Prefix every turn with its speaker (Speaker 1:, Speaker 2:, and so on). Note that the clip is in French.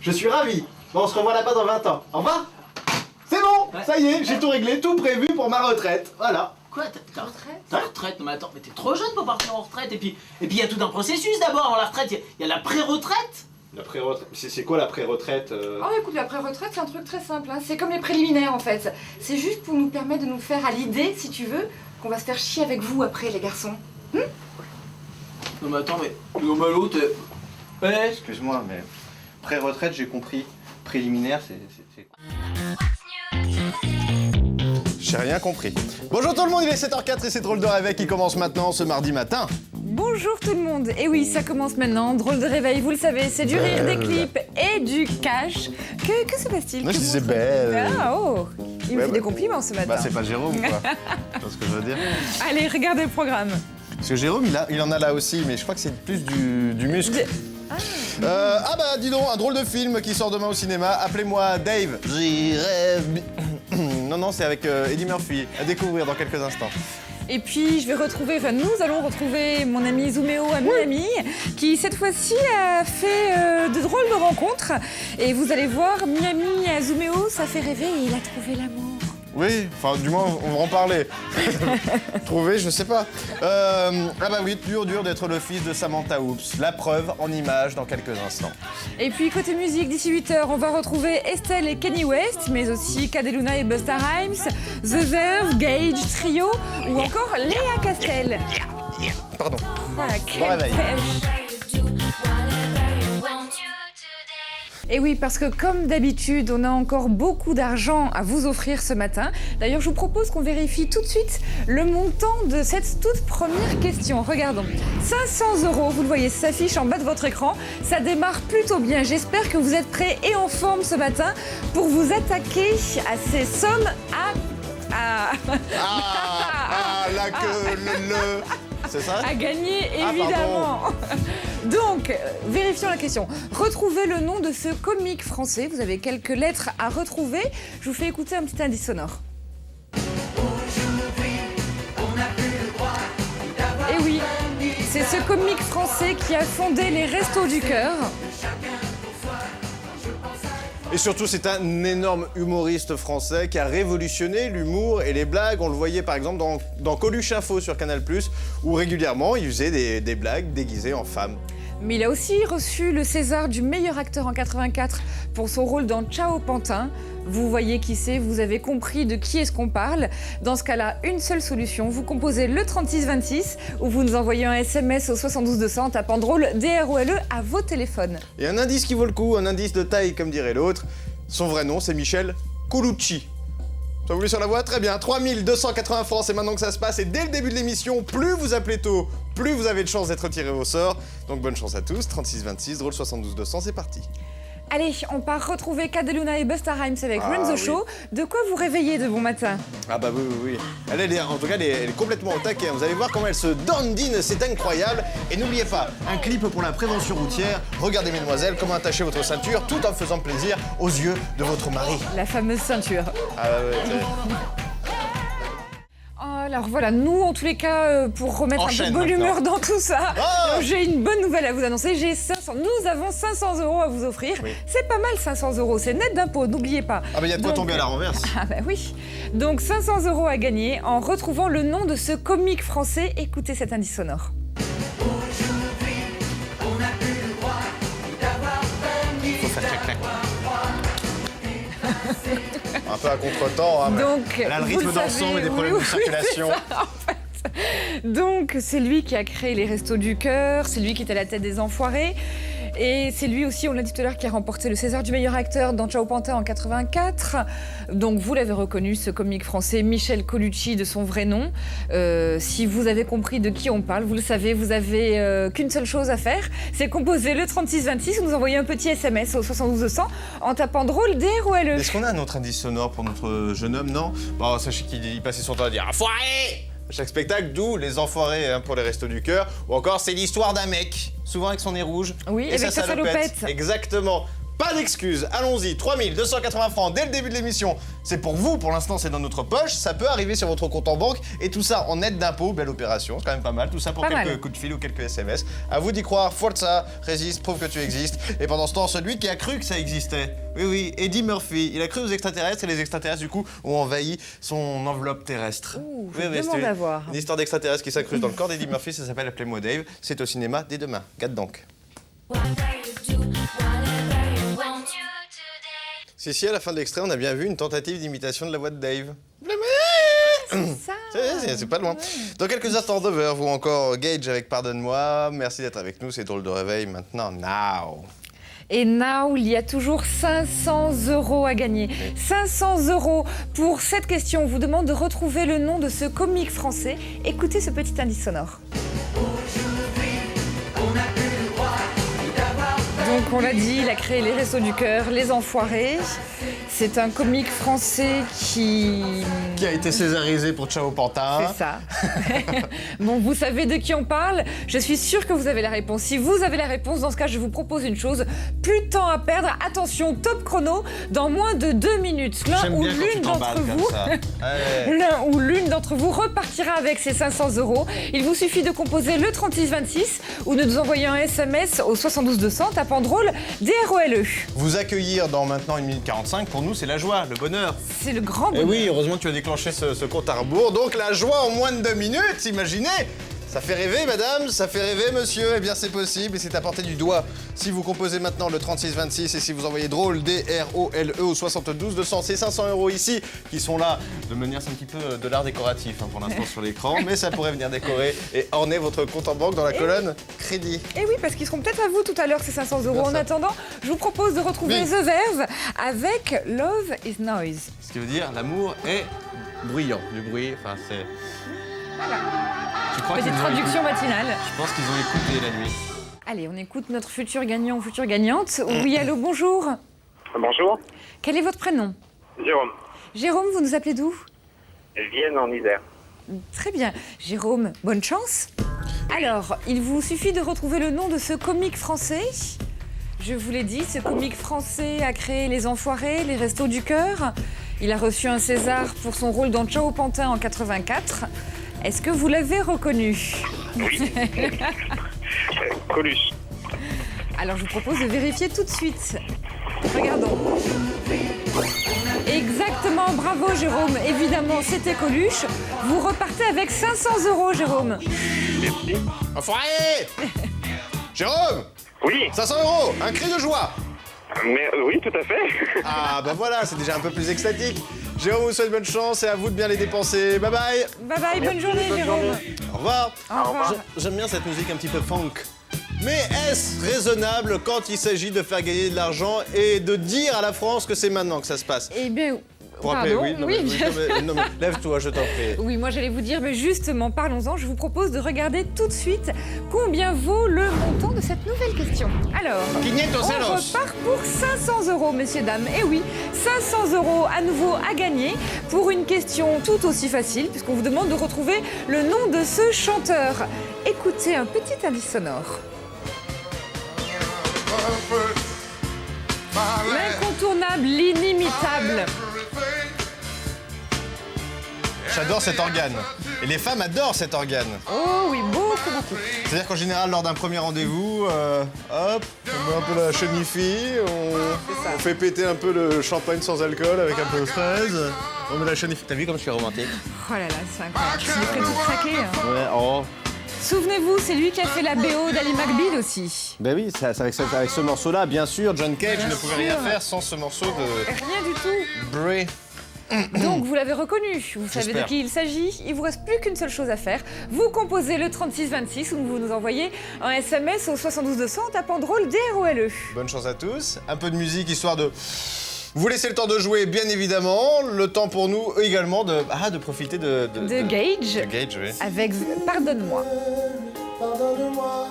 Speaker 1: Je suis ravi. Bon, on se revoit là-bas dans 20 ans. Au revoir. C'est bon, ça y est, j'ai tout réglé, tout prévu pour ma retraite. Voilà.
Speaker 2: Quoi, ta retraite? Ta retraite? Non mais attends, mais t'es trop jeune pour partir en retraite. Et puis il y a tout un processus d'abord avant la retraite. Il y a la pré-retraite.
Speaker 1: La pré-retraite. C'est quoi la pré-retraite
Speaker 3: Oh écoute, la pré-retraite c'est un truc très simple, hein. C'est comme les préliminaires en fait. C'est juste pour nous permettre de nous faire à l'idée, si tu veux, qu'on va se faire chier avec vous après les garçons.
Speaker 2: Non mais attends, mais l'autre... Ouais.
Speaker 4: Excuse-moi, mais pré-retraite, j'ai compris. Préliminaire, c'est...
Speaker 1: J'ai rien compris. Bonjour tout le monde, il est 7h04 et c'est Drôle de Réveil qui commence maintenant ce mardi matin.
Speaker 5: Bonjour tout le monde. Et oui, ça commence maintenant. Drôle de réveil, vous le savez, c'est du rire, des clips et du cash. Que se passe-t-il?
Speaker 1: Moi je disais belle.
Speaker 5: Ah oh, il me fait des compliments ce matin.
Speaker 1: Bah c'est pas Jérôme quoi. C'est ce que je veux dire.
Speaker 5: Allez, regardez le programme.
Speaker 1: Parce que Jérôme il en a là aussi, mais je crois que c'est plus du muscle. Ah bah dis donc, un drôle de film qui sort demain au cinéma. Appelez-moi Dave. J'irai... Non, c'est avec Eddie Murphy. À découvrir dans quelques instants.
Speaker 5: Et puis nous allons retrouver mon ami Zouméo à Miami, qui cette fois-ci a fait de drôles de rencontres. Et vous allez voir, Miami à Zouméo, ça fait rêver et il a trouvé l'amour.
Speaker 1: Oui, enfin du moins on va en parler. Trouver, je sais pas. Ah bah oui, dur d'être le fils de Samantha Oops. La preuve en images dans quelques instants.
Speaker 5: Et puis côté musique, d'ici 8h, on va retrouver Estelle et Kanye West, mais aussi Cadeluna et Busta Rhymes, The Verve, Gage Trio ou encore Léa Castel.
Speaker 1: Pardon.
Speaker 5: Voilà,
Speaker 1: Bon
Speaker 5: quelle
Speaker 1: réveil.
Speaker 5: pêche. Et oui, parce que comme d'habitude, on a encore beaucoup d'argent à vous offrir ce matin. D'ailleurs, je vous propose qu'on vérifie tout de suite le montant de cette toute première question. Regardons. 500 €, vous le voyez, ça s'affiche en bas de votre écran. Ça démarre plutôt bien. J'espère que vous êtes prêts et en forme ce matin pour vous attaquer à ces sommes
Speaker 1: La queue, le... C'est ça?
Speaker 5: à gagner, évidemment. Donc, vérifions la question. Retrouvez le nom de ce comique français. Vous avez quelques lettres à retrouver. Je vous fais écouter un petit indice sonore. Et oui, c'est ce comique français qui a fondé les Restos du Cœur.
Speaker 1: Et surtout, c'est un énorme humoriste français qui a révolutionné l'humour et les blagues. On le voyait par exemple dans Coluche Info sur Canal+, où régulièrement il faisait des blagues déguisées en femmes.
Speaker 5: Mais il a aussi reçu le César du meilleur acteur en 84 pour son rôle dans Ciao Pantin. Vous voyez qui c'est, vous avez compris de qui est-ce qu'on parle. Dans ce cas-là, une seule solution, vous composez le 3626 ou vous nous envoyez un SMS au 72 200 en tapant drôle DROLE à vos téléphones.
Speaker 1: Et un indice qui vaut le coup, un indice de taille comme dirait l'autre. Son vrai nom, c'est Michel Colucci. Ça vous voulez sur la voie? Très bien, 3280 francs, c'est maintenant que ça se passe. Et dès le début de l'émission, plus vous appelez tôt, plus vous avez de chance d'être tiré au sort. Donc bonne chance à tous, 3626, drôle 72 200, c'est parti.
Speaker 5: Allez, on part retrouver Cadeluna et Busta Rhymes avec Run the
Speaker 1: oui.
Speaker 5: Show. De quoi vous réveiller de bon matin?
Speaker 1: Ah bah oui. En tout cas, elle est complètement au taquet. Vous allez voir comment elle se dandine, c'est incroyable. Et n'oubliez pas, un clip pour la prévention routière. Regardez mesdemoiselles, comment attacher votre ceinture tout en faisant plaisir aux yeux de votre mari.
Speaker 5: La fameuse ceinture.
Speaker 1: Ah ouais.
Speaker 5: Alors voilà, nous en tous les cas, pour remettre
Speaker 1: Enchaîne
Speaker 5: un peu de bonne humeur
Speaker 1: maintenant.
Speaker 5: dans tout ça, j'ai une bonne nouvelle à vous annoncer. Nous avons 500 € à vous offrir.
Speaker 1: Oui.
Speaker 5: C'est pas mal 500 €, c'est net d'impôts, n'oubliez pas.
Speaker 1: Ah bah il y a de quoi
Speaker 5: Donc,
Speaker 1: tomber à la renverse.
Speaker 5: Ah bah oui. Donc 500 € à gagner en retrouvant le nom de ce comique français. Écoutez cet indice sonore.
Speaker 1: Faut faire clac-clac. Un peu à contre-temps, hein, mais
Speaker 5: Donc,
Speaker 1: elle a le
Speaker 5: vous
Speaker 1: rythme dansant
Speaker 5: savez,
Speaker 1: mais des problèmes de
Speaker 5: oui,
Speaker 1: circulation.
Speaker 5: c'est ça, en fait. Donc, c'est lui qui a créé les Restos du Cœur, c'est lui qui est à la tête des Enfoirés. Et c'est lui aussi, on l'a dit tout à l'heure, qui a remporté le César du meilleur acteur dans Ciao Pantin en 84. Donc vous l'avez reconnu, ce comique français, Michel Colucci de son vrai nom. Si vous avez compris de qui on parle, vous le savez, vous avez qu'une seule chose à faire, c'est composer le 3626 ou nous envoyer un petit SMS au 72 200 en tapant drôle DROLE.
Speaker 1: Est-ce qu'on a un autre indice sonore pour notre jeune homme? Non. Bon, sachez qu'il passait son temps à dire enfoiré à chaque spectacle, d'où les enfoirés pour les Restos du Cœur. Ou encore, c'est l'histoire d'un mec, souvent avec son nez rouge.
Speaker 5: Oui,
Speaker 1: et
Speaker 5: avec sa salopette.
Speaker 1: Exactement. Pas d'excuses, allons-y, 3280 francs dès le début de l'émission. C'est pour vous, pour l'instant c'est dans notre poche, ça peut arriver sur votre compte en banque et tout ça en aide d'impôt, belle opération, c'est quand même pas mal, tout ça pour quelques coups de fil ou quelques SMS. À vous d'y croire, Forza, résiste, prouve que tu existes. Et pendant ce temps, celui qui a cru que ça existait, oui, Eddie Murphy, il a cru aux extraterrestres et les extraterrestres du coup ont envahi son enveloppe terrestre.
Speaker 5: Ouh, je demande à voir.
Speaker 1: Une histoire d'extraterrestres qui s'incruste dans le corps d'Eddie Murphy, ça s'appelle Appelez-moi Dave, c'est au cinéma dès demain. Gade donc. Si, à la fin de l'extrait, on a bien vu une tentative d'imitation de la voix de Dave. C'est pas loin. Dans quelques instants, The Verve ou encore Gage avec Pardonne-moi. Merci d'être avec nous, c'est Drôle de réveil maintenant. Now.
Speaker 5: Et now, il y a toujours 500 € à gagner. 500 € pour cette question. On vous demande de retrouver le nom de ce comique français. Écoutez ce petit indice sonore. Donc on l'a dit, il a créé les Restos du Cœur, Les Enfoirés. C'est un comique français qui
Speaker 1: a été césarisé pour Ciao Pantin.
Speaker 5: C'est ça. Bon, vous savez de qui on parle. Je suis sûre que vous avez la réponse. Si vous avez la réponse, dans ce cas, je vous propose une chose. Plus de temps à perdre. Attention, top chrono. Dans moins de 2 minutes, l'un ou l'une d'entre vous repartira avec ses 500 €. Il vous suffit de composer le 3626 ou de nous envoyer un SMS au 72 200 tapant drôle DROLE.
Speaker 1: Vous accueillir dans maintenant 1 minute 45, pour nous, c'est la joie, le bonheur.
Speaker 5: C'est le grand bonheur.
Speaker 1: Et oui, heureusement que tu as déclenché ce compte à rebours. Donc la joie en moins de 2 minutes, imaginez. Ça fait rêver, madame, ça fait rêver, monsieur. Eh bien, c'est possible et c'est à portée du doigt. Si vous composez maintenant le 3626 et si vous envoyez drôle, DROLE au 72 200, c'est 500 € ici qui sont là de manière, c'est un petit peu de l'art décoratif pour l'instant sur l'écran, mais ça pourrait venir décorer et orner votre compte en banque dans la colonne crédit.
Speaker 5: Et oui, parce qu'ils seront peut-être à vous tout à l'heure, ces 500 €. En attendant, je vous propose de retrouver The Verve avec Love is Noise.
Speaker 1: Ce qui veut dire l'amour est bruyant, du bruit, enfin c'est...
Speaker 5: Voilà.
Speaker 1: Tu crois
Speaker 5: Petite traduction matinale.
Speaker 1: Je pense qu'ils ont écouté la nuit.
Speaker 5: Allez, on écoute notre futur gagnant ou future gagnante. Oui, allô, bonjour.
Speaker 6: Bonjour,
Speaker 5: Quel est votre prénom?
Speaker 6: Jérôme.
Speaker 5: Jérôme, vous nous appelez d'où?
Speaker 6: Vienne en Isère.
Speaker 5: Très bien. Jérôme, bonne chance. Alors, il vous suffit de retrouver le nom de ce comique français. Je vous l'ai dit, ce comique français a créé Les Enfoirés, les Restos du Cœur. Il a reçu un César pour son rôle dans Ciao Pantin en 84. Est-ce que vous l'avez reconnu?
Speaker 6: Oui. Coluche.
Speaker 5: Alors je vous propose de vérifier tout de suite. Regardons. Exactement, bravo Jérôme. Évidemment, c'était Coluche. Vous repartez avec 500 €, Jérôme.
Speaker 6: Merci.
Speaker 1: Enfoiré. Jérôme,
Speaker 6: Oui,
Speaker 1: 500 €, un cri de joie.
Speaker 6: mais oui, tout à fait.
Speaker 1: Ah bah voilà, c'est déjà un peu plus extatique. Jérôme vous souhaite bonne chance et à vous de bien les dépenser. Bye bye.
Speaker 5: Bye bye, bonne journée
Speaker 6: bonne
Speaker 5: Jérôme.
Speaker 6: journée.
Speaker 1: Au revoir.
Speaker 5: Au revoir.
Speaker 1: J'aime bien cette musique un petit peu funk. Mais est-ce raisonnable quand il s'agit de faire gagner de l'argent et de dire à la France que c'est maintenant que ça se passe?
Speaker 5: Eh bien,
Speaker 1: Pour rappeler,
Speaker 5: pardon,
Speaker 1: oui, non, mais,
Speaker 5: oui.
Speaker 1: non, mais lève-toi, je t'en prie.
Speaker 5: Oui, moi j'allais vous dire, mais justement, parlons-en. Je vous propose de regarder tout de suite combien vaut le montant de cette nouvelle question. Alors,
Speaker 1: 500
Speaker 5: on
Speaker 1: euros.
Speaker 5: repart pour 500 €, messieurs, dames. Et oui, 500 € à nouveau à gagner pour une question tout aussi facile, puisqu'on vous demande de retrouver le nom de ce chanteur. Écoutez un petit indice sonore. L'incontournable, l'inimitable.
Speaker 1: J'adore cet organe. Et les femmes adorent cet organe.
Speaker 5: Oh oui, beaucoup, beaucoup.
Speaker 1: C'est-à-dire qu'en général, lors d'un premier rendez-vous, hop, on met un peu la chenille, on fait péter un peu le champagne sans alcool avec un peu de fraise. On met la chenille. T'as vu comme je suis romantique?
Speaker 5: Oh là là, c'est incroyable. Je me ferais tout craquer. Hein.
Speaker 1: Ouais, oh.
Speaker 5: Souvenez-vous, c'est lui qui a fait la BO d'Ali McBeal aussi.
Speaker 1: Ben oui, c'est avec ce morceau-là, bien sûr, John Cage
Speaker 5: Bien
Speaker 1: ne pouvait
Speaker 5: sûr.
Speaker 1: rien faire sans ce morceau de
Speaker 5: Rien du tout.
Speaker 1: Bray.
Speaker 5: Donc vous l'avez reconnu, vous savez de
Speaker 1: J'espère.
Speaker 5: qui il s'agit. Il vous reste plus qu'une seule chose à faire. Vous composez le 3626 ou vous nous envoyez un SMS au 72 200 tapant drôle DROLE.
Speaker 1: Bonne chance à tous. Un peu de musique histoire de vous laisser le temps de jouer, bien évidemment. Le temps pour nous également de profiter de
Speaker 5: De Gage
Speaker 1: De Gage, oui.
Speaker 5: avec Pardonne-moi.
Speaker 1: Pardonne-moi.